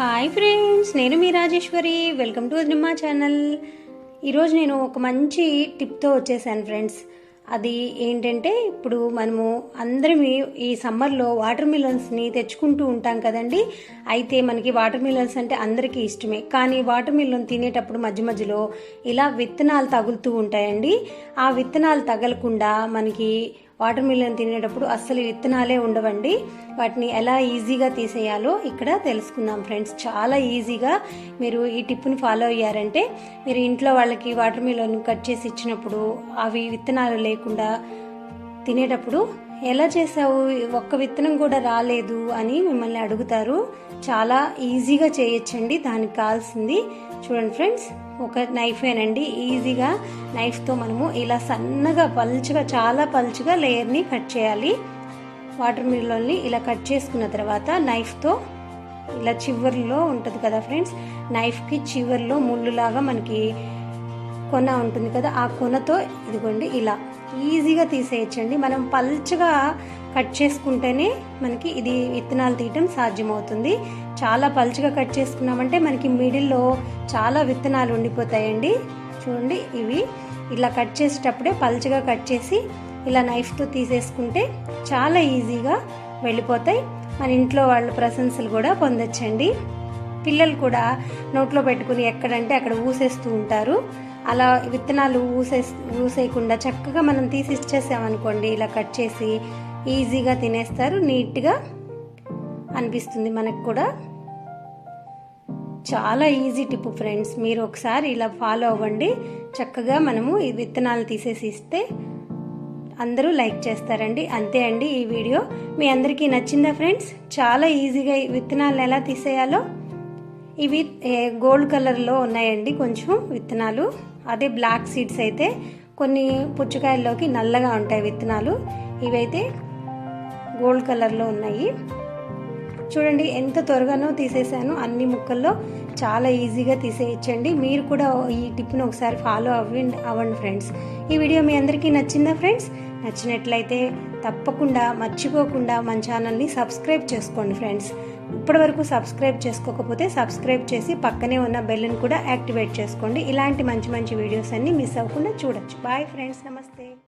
Hi friends, నేను మీ Rajeshwari. Welcome to మా channel. ఈరోజు నేను ఒక మంచి టిప్తో వచ్చేసాను ఫ్రెండ్స్. అది ఏంటంటే, ఇప్పుడు మనము అందరం ఈ సమ్మర్లో వాటర్ మిలన్స్ని తెచ్చుకుంటూ ఉంటాం కదండి. అయితే మనకి వాటర్ మిలన్స్ అంటే అందరికీ ఇష్టమే, కానీ వాటర్ మిలన్ తినేటప్పుడు మధ్య మధ్యలో ఇలా విత్తనాలు తగులుతూ ఉంటాయండి. ఆ విత్తనాలు తగలకుండా మనకి వాటర్ మిలన్ తినేటప్పుడు అస్సలు విత్తనాలే ఉండవండి. వాటిని ఎలా ఈజీగా తీసేయాలో ఇక్కడ తెలుసుకుందాం ఫ్రెండ్స్. చాలా ఈజీగా మీరు ఈ టిప్ని ఫాలో అయ్యారంటే, మీరు ఇంట్లో వాళ్ళకి వాటర్ మిలన్ కట్ చేసి ఇచ్చినప్పుడు అవి విత్తనాలు లేకుండా తినేటప్పుడు ఎలా చేసావు, ఒక్క విత్తనం కూడా రాలేదు అని మిమ్మల్ని అడుగుతారు. చాలా ఈజీగా చేయొచ్చండి. దానికి కావాల్సింది చూడండి ఫ్రెండ్స్, ఒక నైఫేనండి. ఈజీగా నైఫ్తో మనము ఇలా సన్నగా పల్చగా, చాలా పల్చగా లేయర్ని కట్ చేయాలి. వాటర్ మిలన్ని ఇలా కట్ చేసుకున్న తర్వాత నైఫ్తో ఇలా చివర్లో ఉంటుంది కదా ఫ్రెండ్స్, నైఫ్కి చివర్లో ముళ్ళులాగా మనకి కొన ఉంటుంది కదా, ఆ కొనతో ఇదిగోండి ఇలా ఈజీగా తీసేయచ్చండి. మనం పల్చగా కట్ చేసుకుంటేనే మనకి ఇది విత్తనాలు తీయటం సాధ్యమవుతుంది. చాలా పల్చగా కట్ చేసుకున్నామంటే మనకి మిడిల్లో చాలా విత్తనాలు ఉండిపోతాయండి. చూడండి, ఇవి ఇలా కట్ చేసేటప్పుడే పల్చగా కట్ చేసి ఇలా నైఫ్తో తీసేసుకుంటే చాలా ఈజీగా వెళ్ళిపోతాయి. మన ఇంట్లో వాళ్ళ ప్రశంసలు కూడా పొందొచ్చండి. పిల్లలు నోట్లో పెట్టుకుని ఎక్కడంటే అక్కడ ఊసేస్తూ ఉంటారు. అలా విత్తనాలు ఊసేయకుండా చక్కగా మనం తీసి ఇచ్చేసామనుకోండి, ఇలా కట్ చేసి ఈజీగా తినేస్తారు. నీట్గా అనిపిస్తుంది మనకు కూడా. చాలా ఈజీ టిప్ ఫ్రెండ్స్, మీరు ఒకసారి ఇలా ఫాలో అవ్వండి. చక్కగా మనము ఈ విత్తనాలు తీసేసి ఇస్తే అందరూ లైక్ చేస్తారండి. అంతే అండి ఈ వీడియో. మీ అందరికీ నచ్చిందా ఫ్రెండ్స్? చాలా ఈజీగా ఈ విత్తనాలను ఎలా తీసేయాలో. ఇవి గోల్డ్ కలర్లో ఉన్నాయండి కొంచెం విత్తనాలు. అదే బ్లాక్ సీడ్స్ అయితే కొన్ని పుచ్చకాయల్లోకి నల్లగా ఉంటాయి విత్తనాలు. ఇవైతే గోల్డ్ కలర్లో ఉన్నాయి. చూడండి ఎంత త్వరగానో తీసేసాను అన్ని ముక్కల్లో. చాలా ఈజీగా తీసేయచ్చండి. మీరు కూడా ఈ టిప్ను ఒకసారి ఫాలో అవ్వండి ఫ్రెండ్స్. ఈ వీడియో మీ అందరికీ నచ్చిందా ఫ్రెండ్స్? నచ్చినట్లయితే తప్పకుండా మర్చిపోకుండా మన ఛానల్ని సబ్స్క్రైబ్ చేసుకోండి ఫ్రెండ్స్. ఇప్పటివరకు సబ్స్క్రైబ్ చేసుకోకపోతే సబ్స్క్రైబ్ చేసి పక్కనే ఉన్న బెల్ని కూడా యాక్టివేట్ చేసుకోండి. ఇలాంటి మంచి మంచి వీడియోస్ అన్ని మిస్ అవ్వకుండా చూడొచ్చు. బాయ్ ఫ్రెండ్స్, నమస్తే.